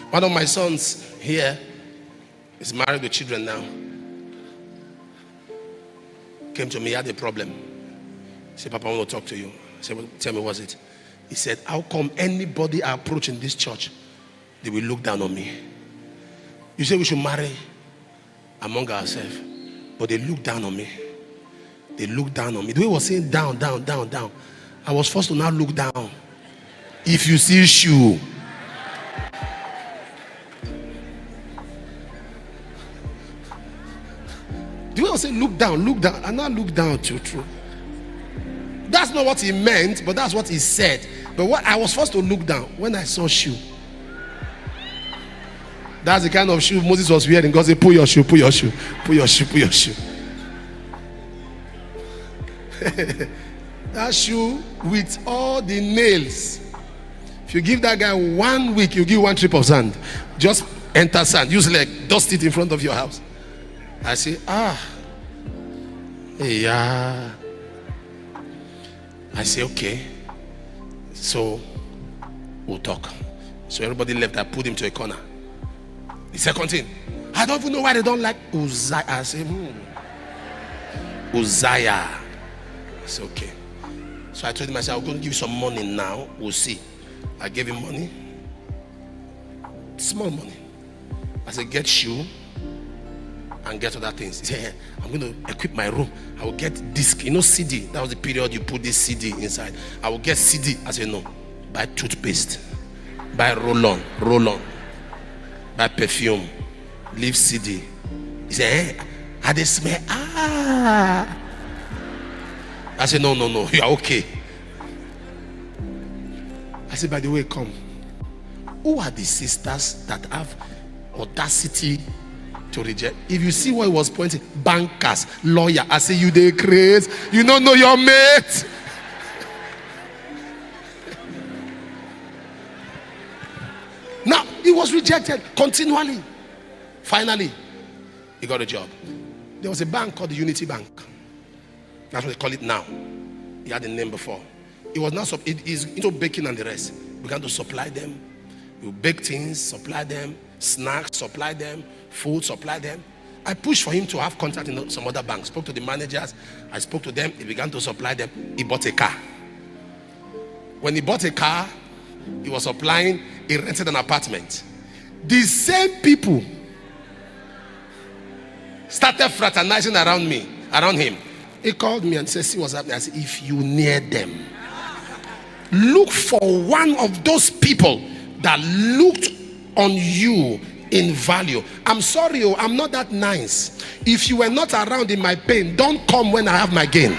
One of my sons here is married with children now. Came to me, he had a problem. He said, Papa, I want to talk to you. I said, well, tell me, what's it? He said, how come anybody I approach in this church, they will look down on me? You say we should marry among ourselves, but they look down on me. They look down on me. The way he was saying down, down, down, down, I was forced to now look down. If you see shoe, the way I was saying look down, and now look down too. True. That's not what he meant, but that's what he said. But what I was forced to look down when I saw shoe. That's the kind of shoe Moses was wearing. God said, put your shoe, put your shoe, put your shoe, put your shoe. That shoe with all the nails. If you give that guy 1 week, you give 1 trip of sand. Just enter sand. Use leg, dust it in front of your house. I say, yeah. I say, okay. So we'll talk. So everybody left. I put him to a corner. The second thing, I don't even know why they don't like Uzziah. I say, Uzziah. I said, okay. So I told him, I said, I'm going to give you some money now. We'll see. I gave him money. Small money. I said, get shoe and get other things. He said, I'm going to equip my room. I will get disc. You know CD? That was the period you put this CD inside. I will get CD. I said, no. Buy toothpaste. Buy roll-on. Roll-on. Buy perfume. Leave CD. He said, I they smell. I said, no, you are okay. I said, by the way, come. Who are the sisters that have audacity to reject? If you see what he was pointing, bankers, lawyer. I say, you they crazy. You don't know your mate. Now, he was rejected continually. Finally, he got a job. There was a bank called the Unity Bank. That's what they call it now. He had a name before. It was not. It is into baking and the rest. We began to supply them. You bake things, supply them, snacks, supply them, food, supply them. I pushed for him to have contact in some other banks. Spoke to the managers. I spoke to them. He began to supply them. He bought a car. When he bought a car, he was supplying. He rented an apartment. The same people started fraternizing around him. He called me and said, see what's happening. I said, if you near them, look for one of those people that looked on you in value. I'm sorry, I'm not that nice. If you were not around in my pain, don't come when I have my gain.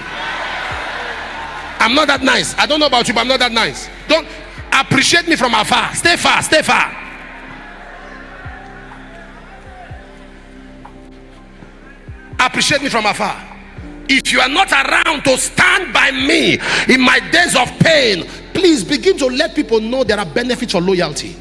I'm not that nice. I don't know about you, but I'm not that nice. Don't appreciate me from afar. Stay far, stay far. Appreciate me from afar. If you are not around to stand by me in my days of pain, please begin to let people know there are benefits for loyalty.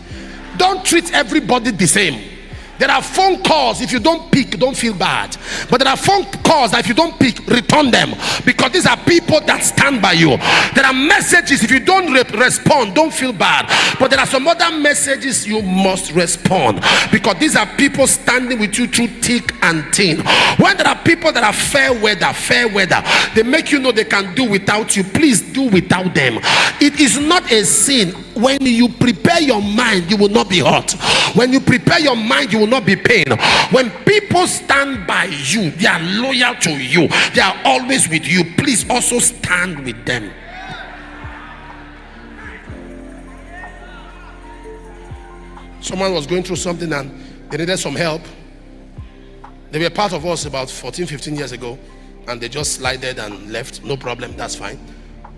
Don't treat everybody the same. There are phone calls, if you don't pick, don't feel bad. But there are phone calls that if you don't pick, return them. Because these are people that stand by you. There are messages, if you don't respond, don't feel bad. But there are some other messages you must respond. Because these are people standing with you through thick and thin. When there are people that are fair weather, they make you know they can do without you. Please do without them. It is not a sin. When you prepare your mind, you will not be hurt. When you prepare your mind, you will not be pain. When people stand by you, they are loyal to you, they are always with you. Please also stand with them. Someone was going through something and they needed some help. They were part of us about 14-15 years ago, and they just slided and left. No problem, that's fine.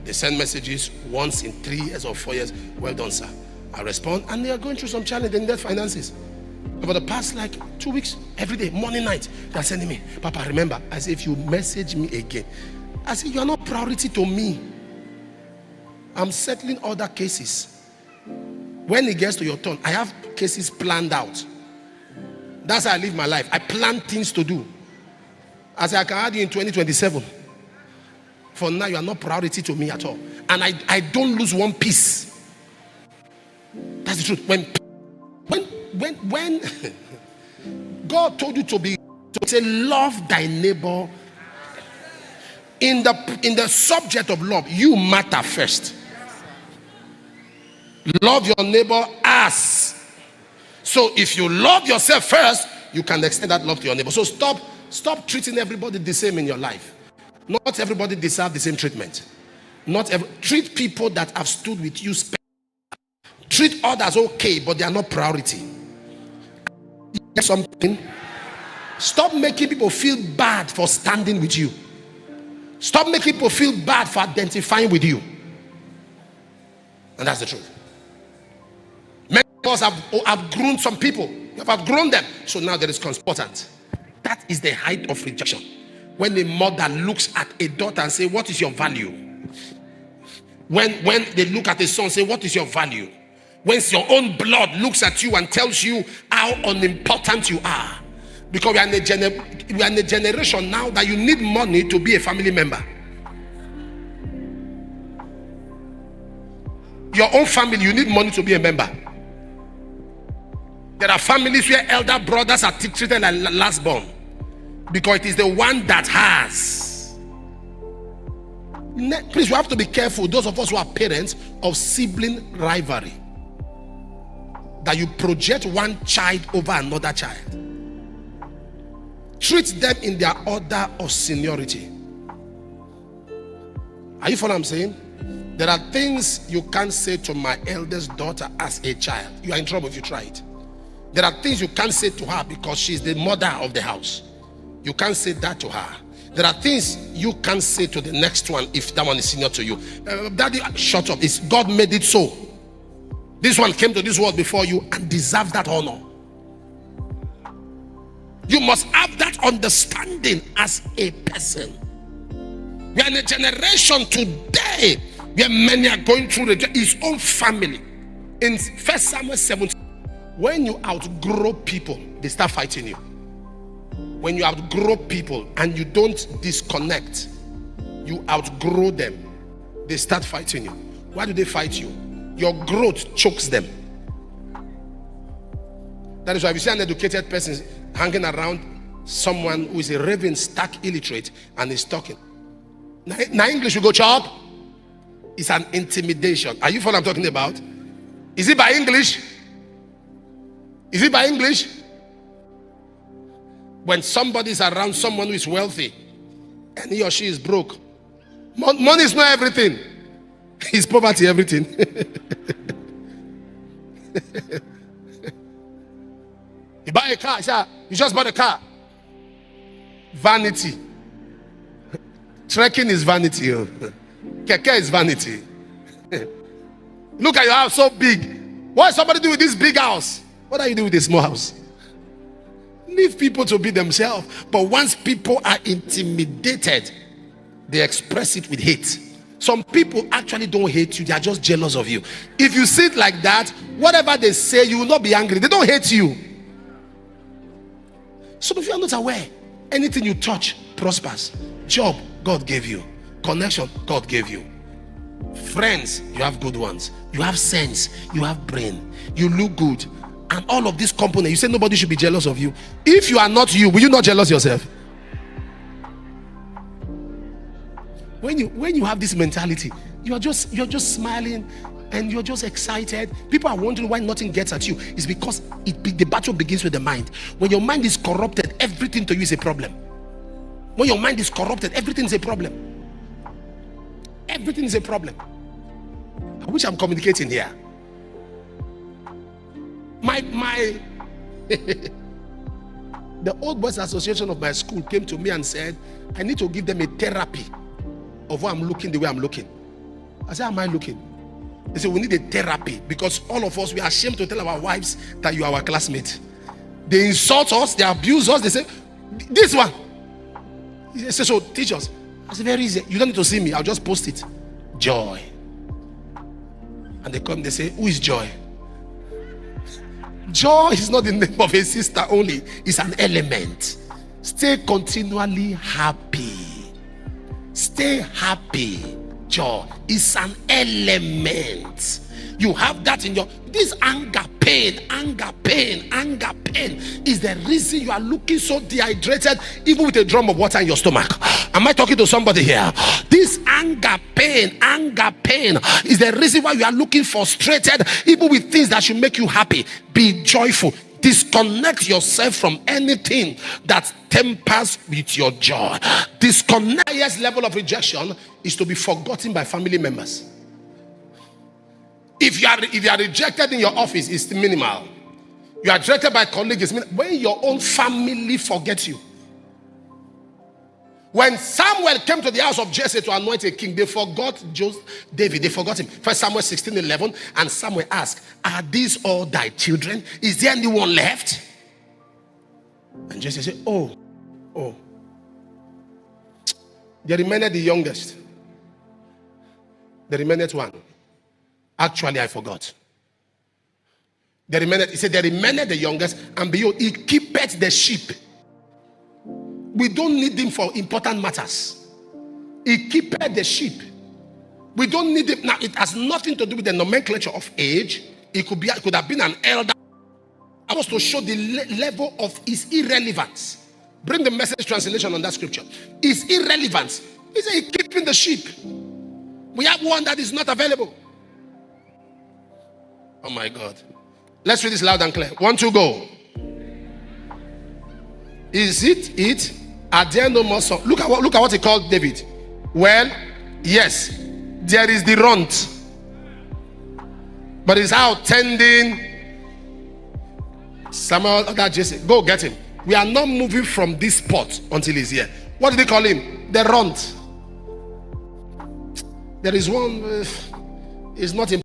They send messages once in 3 years or 4 years. Well done, sir. I respond, and they are going through some challenge. They needed finances. Over the past 2 weeks, every day, morning, night, they're sending me, Papa, remember. I say, if you message me again, I say, you are not priority to me. I'm settling other cases. When it gets to your turn, I have cases planned out. That's how I live my life. I plan things to do. I say, I can add you in 2027. For now, you are not priority to me at all. And I don't lose one piece. That's the truth. When when God told you to say, love thy neighbor, in the subject of love, you matter first. Love your neighbor as. So if you love yourself first, you can extend that love to your neighbor. So stop treating everybody the same in your life. Not everybody deserves the same treatment. Treat people that have stood with you. Treat others okay, but they are not priority. Something. Stop making people feel bad for standing with you. Stop making people feel bad for identifying with you. And that's the truth. Many of us have outgrown some people. You have outgrown them. So now there is conspotance. That is the height of rejection. When a mother looks at a daughter and says, what is your value? When they look at a son and say, what is your value? When your own blood looks at you and tells you how unimportant you are. Because we are in a generation now that you need money to be a family member. Your own family, you need money to be a member. There are families where elder brothers are treated like last born, because it is the one that has. Please, we have to be careful, those of us who are parents, of sibling rivalry. That you project one child over another child. Treat them in their order of seniority. Are you following what I'm saying? There are things you can't say to my eldest daughter as a child. You are in trouble if you try it. There are things you can't say to her because she's the mother of the house. You can't say that to her. There are things you can't say to the next one if that one is senior to you. Daddy, shut up. It's God made it so. This one came to this world before you and deserves that honor. You must have that understanding as a person. We are in a generation today where many are going through his own family. In 1 Samuel 17, when you outgrow people, they start fighting you. When you outgrow people and you don't disconnect, you outgrow them, they start fighting you. Why do they fight you? Your growth chokes them. That is why if you see an educated person hanging around someone who is a raving, stark illiterate and is talking, now English you go chop, it's an intimidation. Are you following what I'm talking about? Is it by English? Is it by English? When somebody is around someone who is wealthy and he or she is broke, money is not everything. Is poverty everything? You buy a car, you just bought a car. Vanity. Trekking is vanity. Keke is vanity. Look at your house so big. What does somebody do with this big house? What are you doing with this small house? Leave people to be themselves. But once people are intimidated, they express it with hate. Some people actually don't hate you, they are just jealous of you. If you sit like that, whatever they say, you will not be angry. They don't hate you. So if you are not aware, anything you touch prospers. Job, God gave you. Connection, God gave you. Friends, you have good ones. You have sense, you have brain, you look good. And all of these components, you say nobody should be jealous of you. If you are not you, will you not jealous yourself? When you have this mentality, you're just smiling and you're just excited. People are wondering why nothing gets at you. It's because the battle begins with the mind. When your mind is corrupted, everything to you is a problem. When your mind is corrupted, everything is a problem. Everything is a problem. I wish I'm communicating here. The old boys association of my school came to me and said, I need to give them a therapy of why I'm looking the way I'm looking. I said, how am I looking? They said, we need a therapy because all of us, we are ashamed to tell our wives that you are our classmate. They insult us, they abuse us, they say, this one. They say, so teach us. I said, very easy. You don't need to see me, I'll just post it. Joy. And they come, they say, who is Joy? Joy is not the name of a sister only, it's an element. Stay continually happy. Stay happy. Joy is an element. You have that in this anger pain is the reason you are looking so dehydrated, even with a drum of water in your stomach. Am I talking to somebody here? This anger pain is the reason why you are looking frustrated, even with things that should make you happy. Be joyful. Disconnect yourself from anything that tempers with your joy. Disconnect. The highest level of rejection is to be forgotten by family members. If you are rejected in your office, it's minimal. You are rejected by colleagues, it's minimal. When your own family forgets you. When Samuel came to the house of Jesse to anoint a king, they forgot David. They forgot him. 1 Samuel 16:11. And Samuel asked, are these all thy children? Is there anyone left? And Jesse said, oh. There remained the youngest. There remained one. Actually, I forgot. He said, there remained the youngest, and behold, he keepeth the sheep. We don't need him for important matters. He keepeth the sheep. We don't need him. Now, it has nothing to do with the nomenclature of age. It could have been an elder. I was to show the level of his irrelevance. Bring the Message translation on that scripture. His irrelevance. He said, he's keeping the sheep. We have one that is not available. Oh my God. Let's read this loud and clear. 1, 2, go. Is it? Are there no more sons? Look at what he called David. Well, yes, there is the runt, but he's out tending Samuel, that Jesse. Go get him. We are not moving from this spot until he's here. What did they call him? The runt. There is one. Is not important.